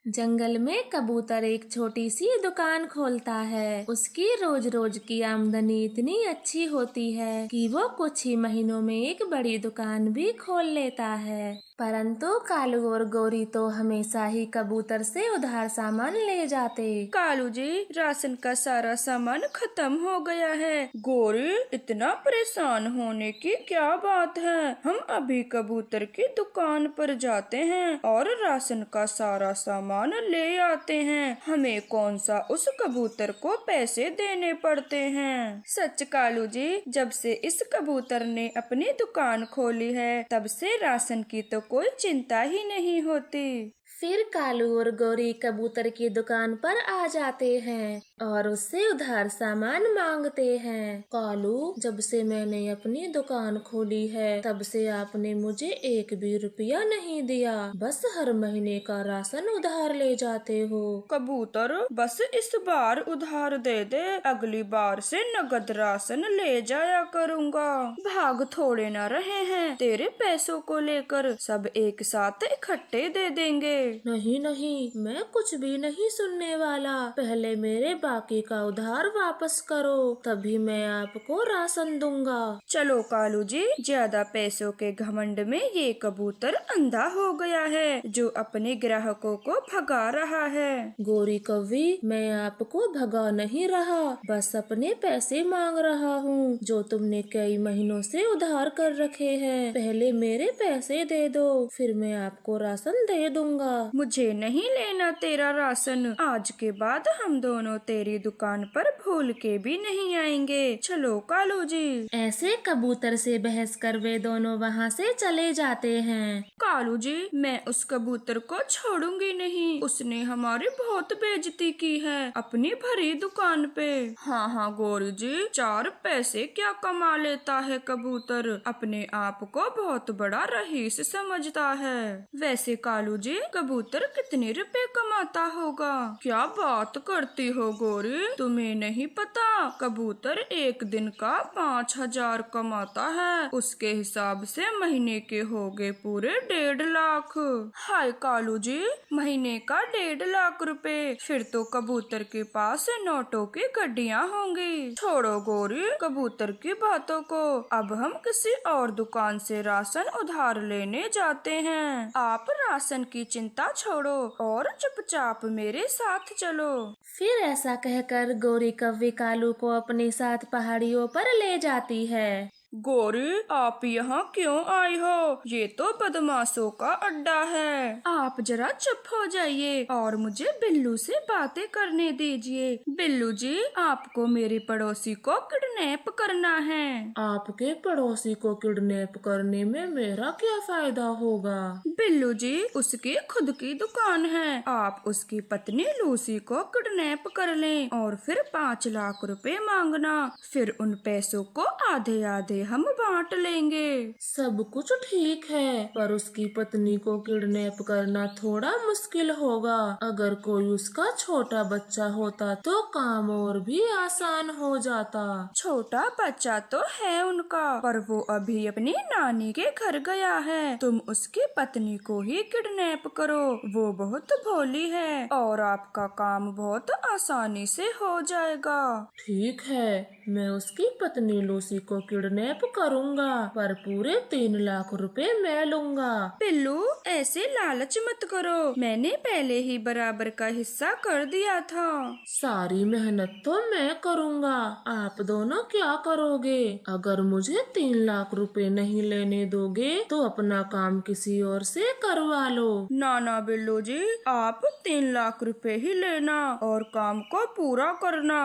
जंगल में कबूतर एक छोटी सी दुकान खोलता है। उसकी रोज रोज की आमदनी इतनी अच्छी होती है कि वो कुछ ही महीनों में एक बड़ी दुकान भी खोल लेता है। परंतु कालू और गोरी तो हमेशा ही कबूतर से उधार सामान ले जाते। कालू जी, राशन का सारा सामान खत्म हो गया है। गोरी, इतना परेशान होने की क्या बात है? हम अभी कबूतर की दुकान पर जाते हैं और राशन का सारा सामान ले आते हैं। हमें कौन सा उस कबूतर को पैसे देने पड़ते हैं? सच कालू जी, जब से इस कबूतर ने अपनी दुकान खोली है तब से राशन की तो कोई चिंता ही नहीं होती। फिर कालू और गौरी कबूतर की दुकान पर आ जाते हैं और उससे उधार सामान मांगते हैं। कालू, जब से मैंने अपनी दुकान खोली है तब से आपने मुझे एक भी रुपया नहीं दिया, बस हर महीने का राशन उधार ले जाते हो। कबूतर, बस इस बार उधार दे दे, अगली बार से नगद राशन ले जाया करूँगा। भाग थोड़े न रहे हैं, तेरे पैसों को लेकर सब एक साथ इकट्ठे दे देंगे। नहीं नहीं, मैं कुछ भी नहीं सुनने वाला। पहले मेरे बाकी का उधार वापस करो, तभी मैं आपको राशन दूंगा। चलो कालू जी, ज्यादा पैसों के घमंड में ये कबूतर अंधा हो गया है जो अपने ग्राहकों को भगा रहा है। गोरी कौवी, मैं आपको भगा नहीं रहा, बस अपने पैसे मांग रहा हूँ जो तुमने कई महीनों से उधार कर रखे हैं। पहले मेरे पैसे दे दो, फिर मैं आपको राशन दे दूंगा। मुझे नहीं लेना तेरा राशन। आज के बाद हम दोनों तेरी दुकान पर भूल के भी नहीं आएंगे। चलो कालू जी। ऐसे कबूतर से बहस कर वे दोनों वहाँ से चले जाते हैं। कालू जी, मैं उस कबूतर को छोड़ूंगी नहीं। उसने हमारी बहुत बेइज्जती की है अपनी भरी दुकान पे। हाँ हाँ गोरी जी, 4 पैसे क्या कमा लेता है कबूतर, अपने आप को बहुत बड़ा रईस समझता है। वैसे कालू जी, कबूतर कितने रुपए कमाता होगा? क्या बात करती हो गोरी, तुम्हें नहीं पता? कबूतर एक दिन का 5,000 कमाता है। उसके हिसाब से महीने के हो गए पूरे 1.5 लाख। हाय कालू जी, महीने का 1.5 लाख रुपए, फिर तो कबूतर के पास नोटों की गड्डियाँ होंगी। छोड़ो गोरी कबूतर की बातों को, अब हम किसी और दुकान से राशन उधार लेने जाते हैं। आप राशन की चिंता छोड़ो और चुपचाप मेरे साथ चलो। फिर ऐसा कहकर गोरी कौवी कालू को अपने साथ पहाड़ियों पर ले जाती है। गोरी, आप यहाँ क्यों आई हो? ये तो बदमाशों का अड्डा है। आप जरा चुप हो जाइए और मुझे बिल्लू से बातें करने दीजिए। बिल्लू जी, आपको मेरे पड़ोसी को किडनैप करना है। आपके पड़ोसी को किडनैप करने में मेरा क्या फायदा होगा? बिल्लू जी, उसकी खुद की दुकान है। आप उसकी पत्नी लूसी को किडनैप कर लें और फिर 5 लाख रुपए मांगना। फिर उन पैसों को आधे आधे हम बांट लेंगे। सब कुछ ठीक है, पर उसकी पत्नी को किडनैप करना थोड़ा मुश्किल होगा। अगर कोई उसका छोटा बच्चा होता तो काम और भी आसान हो जाता। छोटा बच्चा तो है उनका, पर वो अभी अपनी नानी के घर गया है। तुम उसकी पत्नी को ही किडनैप करो, वो बहुत भोली है और आपका काम बहुत आसानी से हो जाएगा। ठीक है, मैं उसकी पत्नी लूसी को किडनैप करूँगा, पर पूरे 3 लाख रुपए मैं लूँगा। बिल्लू, ऐसे लालच मत करो, मैंने पहले ही बराबर का हिस्सा कर दिया था। सारी मेहनत तो मैं करूँगा, आप दोनों क्या करोगे? अगर मुझे 3 लाख रुपए नहीं लेने दोगे तो अपना काम किसी और से करवा लो। ना ना बिल्लू जी, आप 3 लाख रुपए ही लेना और काम को पूरा करना।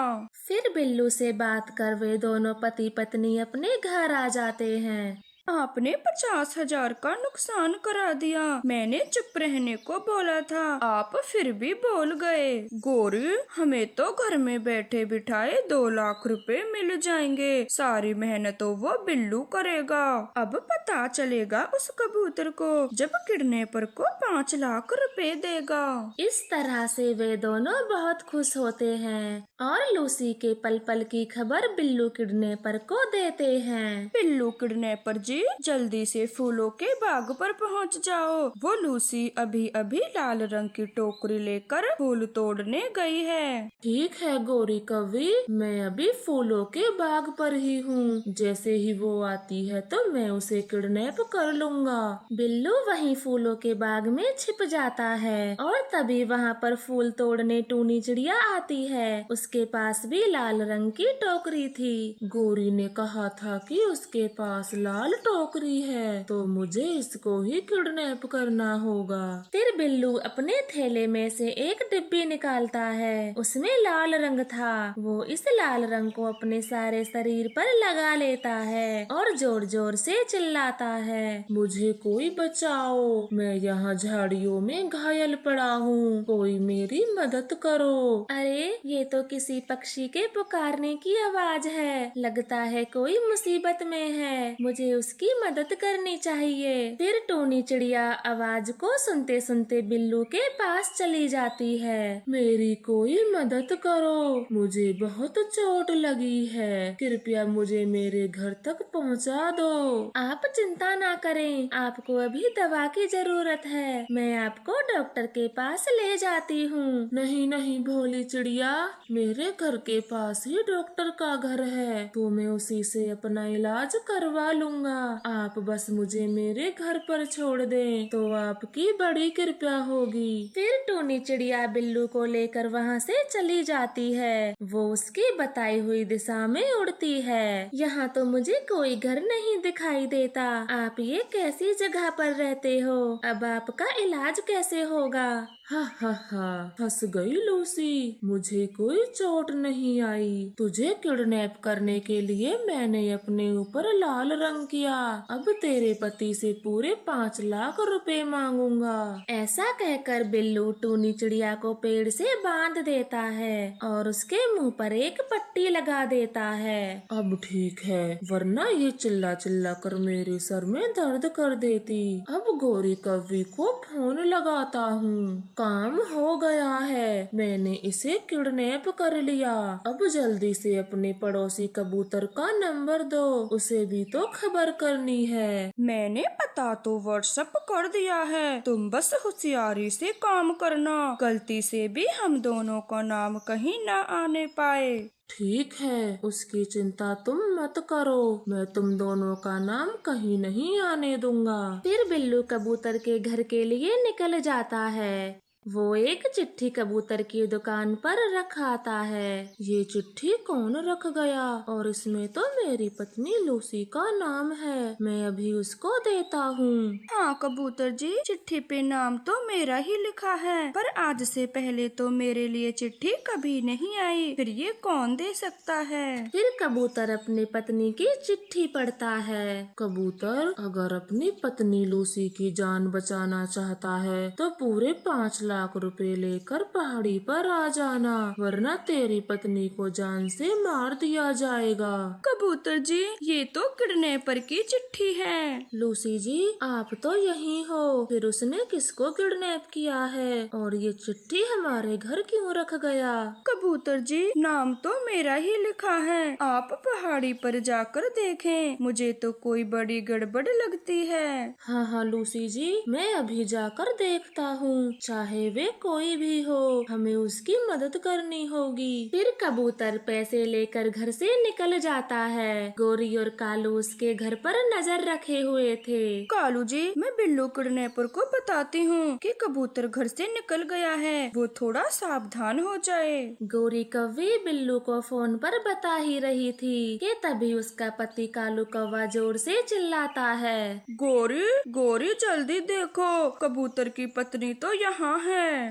फिर बिल्लू से बात कर वे दोनों पति पत्नी अपने घर आ जाते हैं। आपने 50,000 का नुकसान करा दिया। मैंने चुप रहने को बोला था, आप फिर भी बोल गए। गोरी, हमें तो घर में बैठे बिठाए 2 लाख रुपए मिल जाएंगे। सारी मेहनत तो वो बिल्लू करेगा। अब पता चलेगा उस कबूतर को जब किडनैपर को 5 लाख रुपए देगा। इस तरह से वे दोनों बहुत खुश होते हैं और लूसी के पल पल की खबर बिल्लू किडनैपर को देते हैं। बिल्लू किडनैपर जी, जी जल्दी से फूलों के बाग पर पहुंच जाओ। वो लूसी अभी अभी लाल रंग की टोकरी लेकर फूल तोड़ने गई है। ठीक है गौरी कवि, मैं अभी फूलों के बाग पर ही हूँ। जैसे ही वो आती है तो मैं उसे किडनैप कर लूँगा। बिल्लू वहीं फूलों के बाग में छिप जाता है और तभी वहाँ पर फूल तोड़ने टूनी चिड़िया आती है। उसके पास भी लाल रंग की टोकरी थी। गौरी ने कहा था कि उसके पास लाल टोकरी है, तो मुझे इसको ही किडनैप करना होगा। फिर बिल्लू अपने थैले में से एक डिब्बी निकालता है। उसमें लाल रंग था। वो इस लाल रंग को अपने सारे शरीर पर लगा लेता है और जोर जोर से चिल्लाता है, मुझे कोई बचाओ, मैं यहाँ झाड़ियों में घायल पड़ा हूँ, कोई मेरी मदद करो। अरे ये तो किसी पक्षी के पुकारने की आवाज है, लगता है कोई मुसीबत में है, मुझे उसकी मदद करनी चाहिए। फिर टूनी चिड़िया आवाज को सुनते सुनते बिल्लू के पास चली जाती है। मेरी कोई मदद करो, मुझे बहुत चोट लगी है, कृपया मुझे मेरे घर तक पहुंचा दो। आप चिंता ना करें, आपको अभी दवा की जरूरत है, मैं आपको डॉक्टर के पास ले जाती हूँ। नहीं नहीं भोली चिड़िया, मेरे घर के पास ही डॉक्टर का घर है, तो मैं उसी से अपना इलाज करवा लूँगा। आप बस मुझे मेरे घर पर छोड़ दें तो आपकी बड़ी कृपया होगी। फिर टूनी चिड़िया बिल्लू को लेकर वहाँ से चली जाती है। वो उसकी बताई हुई दिशा में उड़ती है। यहाँ तो मुझे कोई घर नहीं दिखाई देता। आप ये कैसी जगह पर रहते हो? अब आपका इलाज कैसे होगा? हा, फंस गई लूसी, मुझे कोई चोट नहीं आई। तुझे किडनैप करने के लिए मैंने अपने ऊपर लाल रंग किया। अब तेरे पति से पूरे 5 लाख रुपए मांगूंगा। ऐसा कहकर बिल्लू टूनी चिड़िया को पेड़ से बांध देता है और उसके मुंह पर एक पट्टी लगा देता है। अब ठीक है, वरना ये चिल्ला चिल्ला कर मेरे सर में दर्द कर देती। अब गौरी कवि को फोन लगाता हूँ। काम हो गया है, मैंने इसे किडनैप कर लिया। अब जल्दी से अपने पड़ोसी कबूतर का नंबर दो, उसे भी तो खबर करनी है। मैंने पता तो व्हाट्सएप कर दिया है, तुम बस होशियारी से काम करना, गलती से भी हम दोनों का नाम कहीं न आने पाए। ठीक है, उसकी चिंता तुम मत करो, मैं तुम दोनों का नाम कहीं नहीं आने दूंगा। फिर बिल्लू कबूतर के घर के लिए निकल जाता है। वो एक चिट्ठी कबूतर की दुकान पर रख आता है। ये चिट्ठी कौन रख गया? और इसमें तो मेरी पत्नी लूसी का नाम है, मैं अभी उसको देता हूँ। हाँ कबूतर जी, चिट्ठी पे नाम तो मेरा ही लिखा है, पर आज से पहले तो मेरे लिए चिट्ठी कभी नहीं आई, फिर ये कौन दे सकता है? फिर कबूतर अपनी पत्नी की चिट्ठी पढ़ता है। कबूतर, अगर अपनी पत्नी लूसी की जान बचाना चाहता है तो पूरे 5 लाख रुपए लेकर पहाड़ी पर आ जाना, वरना तेरी पत्नी को जान से मार दिया जाएगा। कबूतर जी, ये तो किडनैपर की चिट्ठी है। लूसी जी, आप तो यहीं हो, फिर उसने किसको किडनैप किया है और ये चिट्ठी हमारे घर क्यों रख गया? कबूतर जी, नाम तो मेरा ही लिखा है, आप पहाड़ी पर जाकर देखें, मुझे तो कोई बड़ी गड़बड़ लगती है। हाँ लूसी जी, मैं अभी जाकर देखता हूँ, चाहे वे कोई भी हो, हमें उसकी मदद करनी होगी। फिर कबूतर पैसे लेकर घर से निकल जाता है। गोरी और कालू उसके घर पर नजर रखे हुए थे। कालू जी, मैं बिल्लू किडनैपर को बताती हूँ कि कबूतर घर से निकल गया है, वो थोड़ा सावधान हो जाए। गोरी कौवी बिल्लू को फोन पर बता ही रही थी कि तभी उसका पति कालू कौवा जोर से चिल्लाता है, गोरी गोरी जल्दी देखो, कबूतर की पत्नी तो यहाँ है।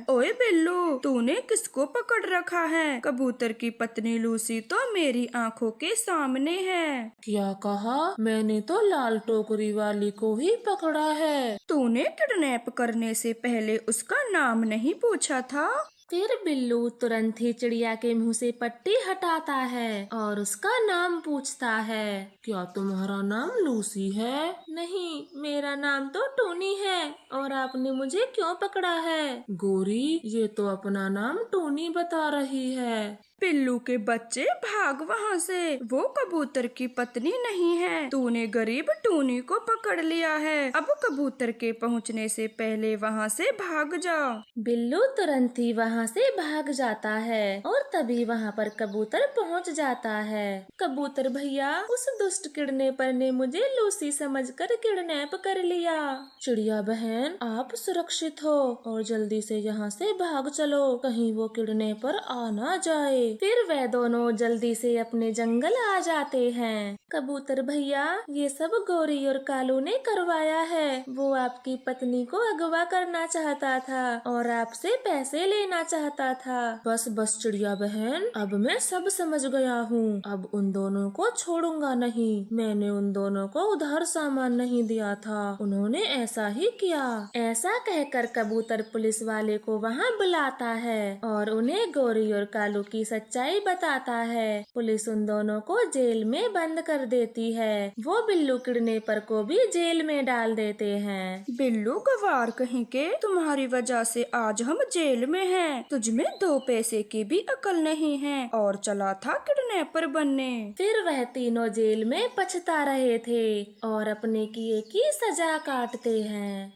ओए बिल्लू, तूने किसको पकड़ रखा है? कबूतर की पत्नी लूसी तो मेरी आँखों के सामने है। क्या कहा? मैंने तो लाल टोकरी वाली को ही पकड़ा है। तूने किडनैप करने से पहले उसका नाम नहीं पूछा था? फिर बिल्लू तुरंत ही चिड़िया के मुंह से पट्टी हटाता है और उसका नाम पूछता है, क्या तुम्हारा नाम लूसी है? नहीं, मेरा नाम तो टोनी है, और आपने मुझे क्यों पकड़ा है? गोरी, ये तो अपना नाम टोनी बता रही है। पिल्लू के बच्चे भाग वहाँ से, वो कबूतर की पत्नी नहीं है। तूने गरीब टूनी को पकड़ लिया है, अब कबूतर के पहुँचने से पहले वहाँ से भाग जा। बिल्लू तुरंत ही वहाँ से भाग जाता है और तभी वहाँ पर कबूतर पहुँच जाता है। कबूतर भैया, उस दुष्ट किडनैपर ने मुझे लूसी समझकर किडनैप कर लिया। चिड़िया बहन, आप सुरक्षित हो और जल्दी से यहाँ से भाग चलो, कहीं वो किडनैपर आ ना जाए। फिर वे दोनों जल्दी से अपने जंगल आ जाते हैं। कबूतर भैया, ये सब गोरी और कालू ने करवाया है। वो आपकी पत्नी को अगवा करना चाहता था और आपसे पैसे लेना चाहता था। बस बस चिड़िया बहन, अब मैं सब समझ गया हूँ। अब उन दोनों को छोड़ूंगा नहीं। मैंने उन दोनों को उधार सामान नहीं दिया था, उन्होंने ऐसा ही किया। ऐसा कहकर कबूतर पुलिस वाले को वहाँ बुलाता है और उन्हें गोरी और कालू की सच्चाई बताता है। पुलिस उन दोनों को जेल में बंद कर देती है। वो बिल्लू किडनैपर को भी जेल में डाल देते हैं। बिल्लू गवार कहीं के, तुम्हारी वजह से आज हम जेल में हैं। तुझमें 2 पैसे की भी अकल नहीं है और चला था किडनैपर बनने। फिर वह तीनों जेल में पछता रहे थे और अपने किए की सजा काटते हैं।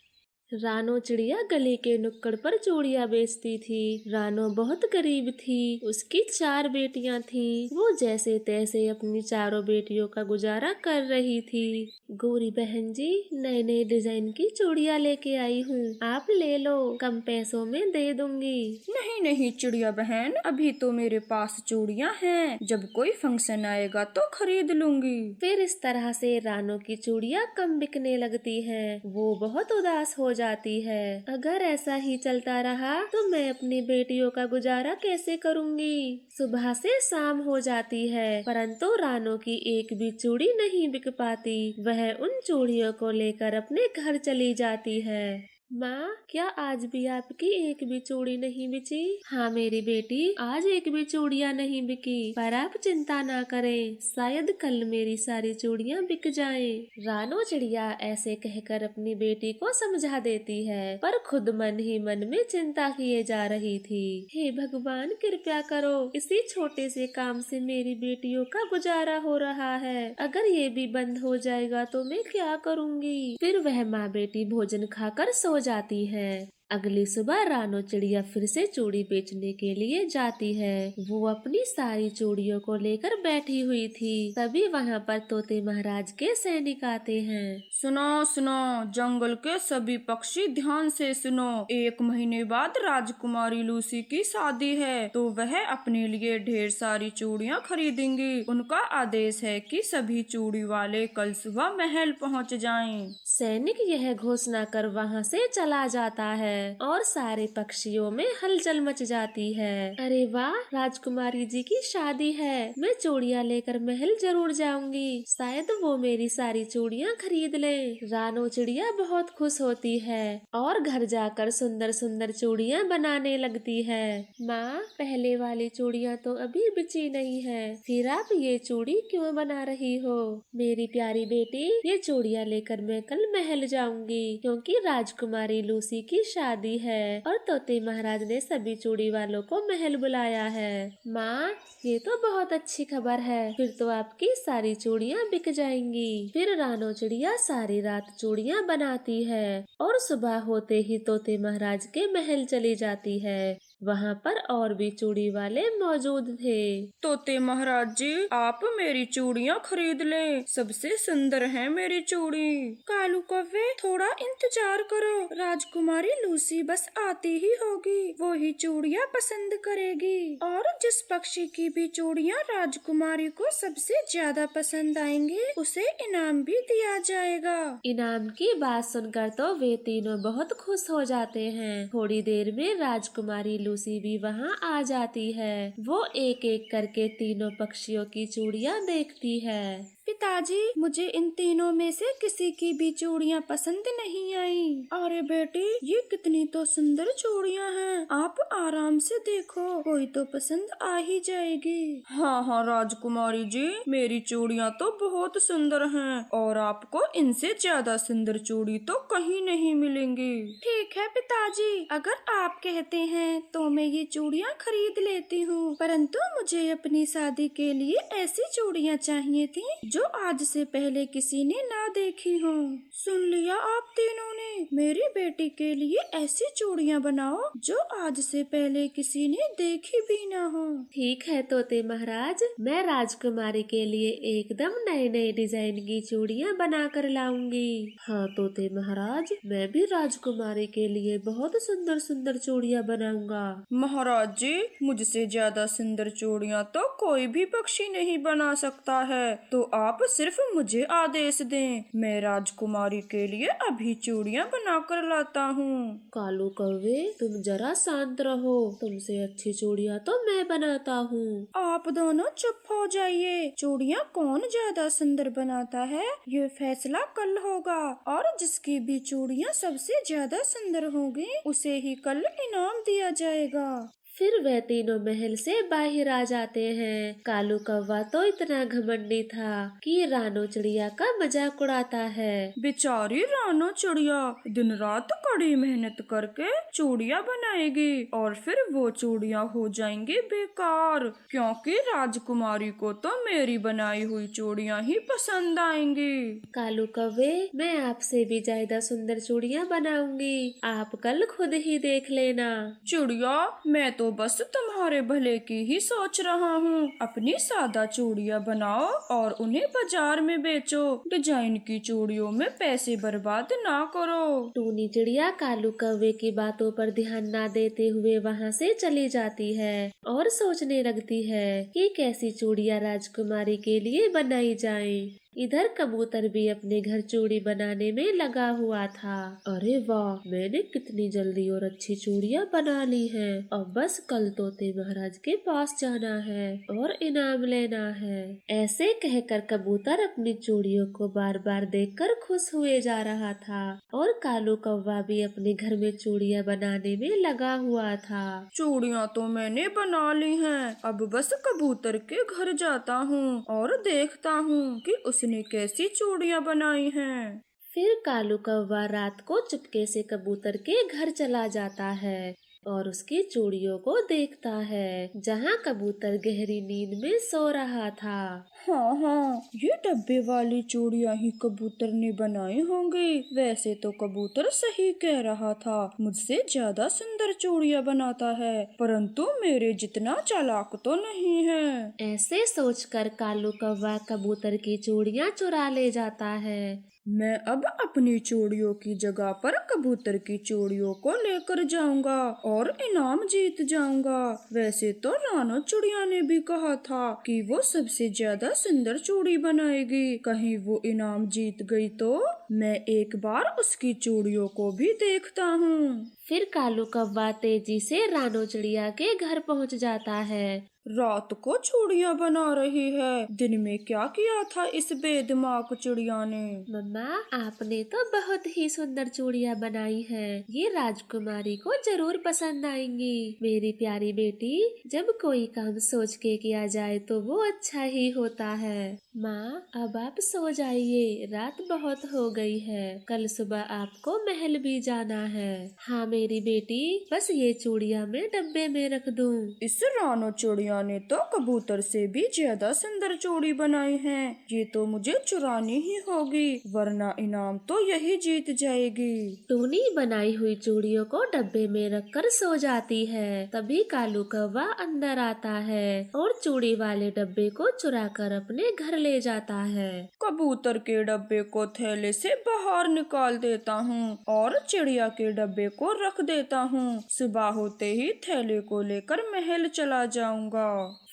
रानो चिड़िया गली के नुक्कड़ पर चूड़ियाँ बेचती थी। रानो बहुत गरीब थी, उसकी 4 बेटियां थीं। वो जैसे तैसे अपनी चारों बेटियों का गुजारा कर रही थी। गोरी बहन जी, नए नए डिजाइन की चूड़ियाँ लेके आई हूँ, आप ले लो, कम पैसों में दे दूंगी। नहीं नहीं चिड़िया बहन, अभी तो मेरे पास चूड़ियाँ हैं, जब कोई फंक्शन आएगा तो खरीद लूंगी। फिर इस तरह से रानो की चूड़ियाँ कम बिकने लगती हैं। वो बहुत उदास हो जाती है। अगर ऐसा ही चलता रहा तो मैं अपनी बेटियों का गुजारा कैसे करूँगी। सुबह से शाम हो जाती है, परंतु रानो की एक भी चूड़ी नहीं बिक पाती। वह उन चूड़ियों को लेकर अपने घर चली जाती है। माँ, क्या आज भी आपकी एक भी चूड़ी नहीं बिची? हाँ मेरी बेटी, आज एक भी चूड़ियाँ नहीं बिकी, पर आप चिंता ना करें, शायद कल मेरी सारी चूड़ियाँ बिक जाएं। रानो चिड़िया ऐसे कहकर अपनी बेटी को समझा देती है, पर खुद मन ही मन में चिंता किए जा रही थी। हे भगवान, कृपया करो, इसी छोटे से काम से मेरी बेटियों का गुजारा हो रहा है। अगर ये भी बंद हो जाएगा तो मैं क्या करूँगी। फिर वह माँ बेटी भोजन खाकर सो जाती है। अगली सुबह रानो चिड़िया फिर से चूड़ी बेचने के लिए जाती है। वो अपनी सारी चूड़ियों को लेकर बैठी हुई थी। तभी वहाँ पर तोते महाराज के सैनिक आते हैं। सुनो सुनो, जंगल के सभी पक्षी ध्यान से सुनो। 1 महीने बाद राजकुमारी लूसी की शादी है, तो वह अपने लिए ढेर सारी चूड़ियाँ खरीदेंगी। उनका आदेश है कि सभी चूड़ी वाले कल सुबह महल पहुँच जाएं। सैनिक यह घोषणा कर वहाँ से चला जाता है और सारे पक्षियों में हलचल मच जाती है। अरे वाह, राजकुमारी जी की शादी है, मैं चूड़ियाँ लेकर महल जरूर जाऊंगी, शायद वो मेरी सारी चूड़ियाँ खरीद ले। रानो चिड़िया बहुत खुश होती है और घर जाकर सुंदर सुंदर चूड़ियाँ बनाने लगती है। माँ, पहले वाली चूड़ियाँ तो अभी बिची नहीं है, फिर आप ये चूड़ी क्यों बना रही हो? मेरी प्यारी बेटी, ये चूड़ियाँ लेकर मैं कल महल जाऊंगी, क्योंकि राजकुमारी लूसी की शादी है और तोते महाराज ने सभी चूड़ी वालों को महल बुलाया है। माँ, ये तो बहुत अच्छी खबर है, फिर तो आपकी सारी चूड़ियाँ बिक जाएंगी। फिर रानो चिड़िया सारी रात चूड़ियाँ बनाती है और सुबह होते ही तोते महाराज के महल चली जाती है। वहाँ पर और भी चूड़ी वाले मौजूद थे। तोते महाराज जी, आप मेरी चूड़ियाँ खरीद लें, सबसे सुंदर है मेरी चूड़ी। कालू कौवे, थोड़ा इंतजार करो, राजकुमारी लूसी बस आती ही होगी, वो ही चूड़ियाँ पसंद करेगी। और जिस पक्षी की भी चूड़ियाँ राजकुमारी को सबसे ज्यादा पसंद आएंगी, उसे इनाम भी दिया जाएगा। इनाम की बात सुनकर तो वे तीनों बहुत खुश हो जाते हैं। थोड़ी देर में राजकुमारी लूसी भी वहाँ आ जाती है। वो एक एक करके तीनों पक्षियों की चूड़ियाँ देखती है। पिताजी, मुझे इन तीनों में से किसी की भी चूड़ियाँ पसंद नहीं आई। अरे बेटी, ये कितनी तो सुंदर चूड़ियाँ हैं। आप आराम से देखो, कोई तो पसंद आ ही जाएगी। हाँ हाँ राजकुमारी जी, मेरी चूड़ियाँ तो बहुत सुंदर हैं और आपको इनसे ज्यादा सुंदर चूड़ी तो कहीं नहीं मिलेंगी। ठीक है पिताजी, अगर आप कहते हैं तो मैं ये चूड़ियाँ खरीद लेती हूँ, परंतु मुझे अपनी शादी के लिए ऐसी चूड़ियाँ चाहिए थी जो आज से पहले किसी ने ना देखी हो। सुन लिया आप तीनों ने, मेरी बेटी के लिए ऐसी चूड़ियाँ बनाओ जो आज से पहले किसी ने देखी भी ना हो। ठीक है तोते महाराज, मैं राजकुमारी के लिए एकदम नए नए डिजाइन की चूड़ियाँ बना कर लाऊंगी। हाँ तोते महाराज, मैं भी राजकुमारी के लिए बहुत सुंदर सुंदर चूड़ियाँ बनाऊंगा। महाराज जी, मुझसे ज्यादा सुंदर चूड़ियाँ तो कोई भी पक्षी नहीं बना सकता है, तो आप सिर्फ मुझे आदेश दें, मैं राजकुमारी के लिए अभी चूड़ियाँ बना कर लाता हूँ। कालू कौवे, तुम जरा शांत रहो, तुमसे अच्छी चूड़ियाँ तो मैं बनाता हूँ। आप दोनों चुप हो जाइए। चूड़ियाँ कौन ज्यादा सुंदर बनाता है ये फैसला कल होगा, और जिसकी भी चूड़ियाँ सबसे ज्यादा सुंदर होगी उसे ही कल इनाम दिया जाएगा। फिर वह तीनों महल से बाहर आ जाते हैं। कालू कौवा तो इतना घमंडी था कि रानो चिड़िया का मजाक उड़ाता है। बेचारी रानो चिड़िया दिन रात कड़ी मेहनत करके चूड़ियाँ बनाएगी और फिर वो चूड़ियाँ हो जाएंगी बेकार, क्योंकि राजकुमारी को तो मेरी बनाई हुई चूड़ियाँ ही पसंद आएंगी। कालू कौवे, मैं आपसे भी ज्यादा सुंदर चूड़ियाँ बनाऊंगी, आप कल खुद ही देख लेना। चिड़िया, मैं तो बस तुम्हारे भले की ही सोच रहा हूँ। अपनी सादा चूड़ियाँ बनाओ और उन्हें बाजार में बेचो। डिजाइन की चूड़ियों में पैसे बर्बाद ना करो। टूनी चिड़िया कालू कौवे की बातों पर ध्यान न देते हुए वहाँ से चली जाती है और सोचने लगती है कि कैसी चूड़ियाँ राजकुमारी के लिए बनाई जाएं। इधर कबूतर भी अपने घर चूड़ी बनाने में लगा हुआ था। अरे वाह, मैंने कितनी जल्दी और अच्छी चूड़ियाँ बना ली हैं। अब बस कल तोते महाराज के पास जाना है और इनाम लेना है। ऐसे कहकर कबूतर अपनी चूड़ियों को बार बार देखकर खुश हुए जा रहा था और कालू कौवा भी अपने घर में चूड़ियाँ बनाने में लगा हुआ था। चूड़ियाँ तो मैंने बना ली हैं, अब बस कबूतर के घर जाता हूँ और देखता हूँ कि उसने कैसी चूड़ियाँ बनाई हैं। फिर कालू कौवा रात को चुपके से कबूतर के घर चला जाता है और उसकी चूड़ियों को देखता है, जहाँ कबूतर गहरी नींद में सो रहा था। हाँ, ये डब्बे वाली चूड़ियाँ ही कबूतर ने बनाई होंगी। वैसे तो कबूतर सही कह रहा था, मुझसे ज्यादा सुंदर चूड़ियाँ बनाता है, परंतु मेरे जितना चालाक तो नहीं है। ऐसे सोचकर कालू कौवा कबूतर की चूड़ियाँ चुरा ले जाता है। मैं अब अपनी चूड़ियों की जगह पर कबूतर की चूड़ियों को लेकर जाऊंगा और इनाम जीत जाऊंगा। वैसे तो रानो चिड़िया ने भी कहा था कि वो सबसे ज्यादा सुंदर चूड़ी बनाएगी, कहीं वो इनाम जीत गई तो मैं एक बार उसकी चूड़ियों को भी देखता हूँ। फिर कालू कौवा तेजी से रानो चिड़िया के घर पहुँच जाता है। रात को चूड़ियाँ बना रही है, दिन में क्या किया था इस बेदिमाग चिड़िया ने? मम्मा, आपने तो बहुत ही सुंदर चूड़ियाँ बनाई हैं। ये राजकुमारी को जरूर पसंद आएंगी। मेरी प्यारी बेटी, जब कोई काम सोच के किया जाए तो वो अच्छा ही होता है। माँ, अब आप सो जाइए, रात बहुत हो गई है, कल सुबह आपको महल भी जाना है। हाँ मेरी बेटी, बस ये चूड़ियाँ मैं डब्बे में रख दूँ। इस रानो चिड़िया ने तो कबूतर से भी ज्यादा सुंदर चूड़ी बनाई है, ये तो मुझे चुरानी ही होगी, वरना इनाम तो यही जीत जाएगी। टूनी बनाई हुई चूड़ियों को डब्बे में रखकर सो जाती है। तभी कालू कौवा अंदर आता है और चूड़ी वाले डब्बे को चुराकर अपने घर ले जाता है। कबूतर के डब्बे को थैले से बाहर निकाल देता हूँ और चिड़िया के डब्बे को रख देता हूँ। सुबह होते ही थैले को लेकर महल चला जाऊंगा।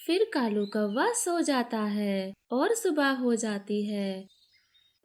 फिर कालू कौवा सो जाता है और सुबह हो जाती है।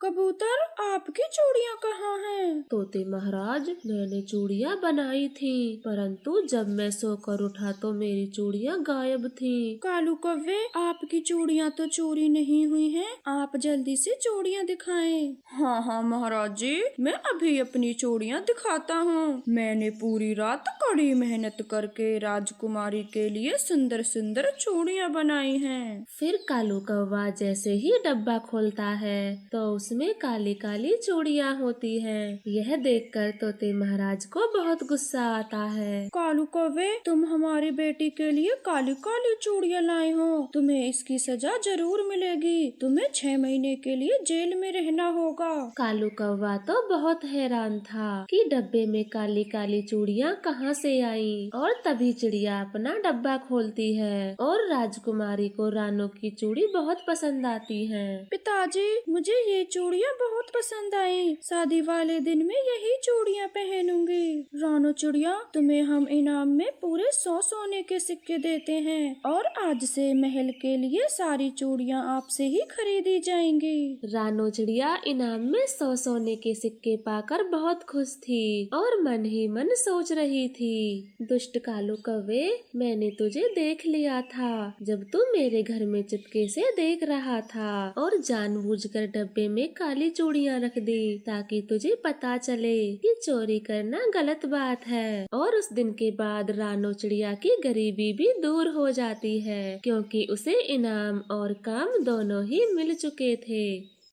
कबूतर, आपकी चूड़ियाँ कहाँ हैं? तोते महाराज, मैंने चूड़ियाँ बनाई थी, परंतु जब मैं सोकर उठा तो मेरी चूड़ियाँ गायब थी। कालू कौवे, आपकी चूड़ियाँ तो चोरी नहीं हुई हैं, आप जल्दी से चूड़ियाँ दिखाएं। हाँ हाँ महाराज जी, मैं अभी अपनी चूड़ियाँ दिखाता हूँ। मैंने पूरी रात कड़ी मेहनत करके राजकुमारी के लिए सुंदर सुंदर चूड़ियाँ बनाई हैं। फिर कालू कौवा जैसे ही डब्बा खोलता है तो उसमें काली काली चूड़ियाँ होती हैं। यह देखकर तोते महाराज को बहुत गुस्सा आता है। कालू कौवे, तुम हमारी बेटी के लिए काली काली चूड़ियाँ लाए हो, तुम्हें इसकी सजा जरूर मिलेगी। तुम्हें 6 महीने के लिए जेल में रहना होगा। कालू कौवा तो बहुत हैरान था कि डब्बे में काली काली चूड़ियाँ कहाँ से आईं। और तभी चिड़िया अपना डब्बा खोलती है और राजकुमारी को रानो की चूड़ी बहुत पसंद आती है। पिताजी, मुझे ये चूड़ियाँ बहुत पसंद आई, शादी वाले दिन में यही चूड़ियाँ पहनूंगी। रानो चिड़िया, तुम्हें हम इनाम में पूरे 100 सोने के सिक्के देते हैं और आज से महल के लिए सारी चूड़ियाँ आपसे ही खरीदी जाएंगी। रानो चिड़िया इनाम में 100 सोने के सिक्के पाकर बहुत खुश थी और मन ही मन सोच रही थी, दुष्ट कालू कौवे, मैंने तुझे देख लिया था जब तू मेरे घर में चुपके से देख रहा था और जानबूझकर डब्बे में काली चूड़ियाँ रख दी ताकि तुझे पता चले कि चोरी करना गलत बात है। और उस दिन के बाद रानो चिड़िया की गरीबी भी दूर हो जाती है क्योंकि उसे इनाम और काम दोनों ही मिल चुके थे।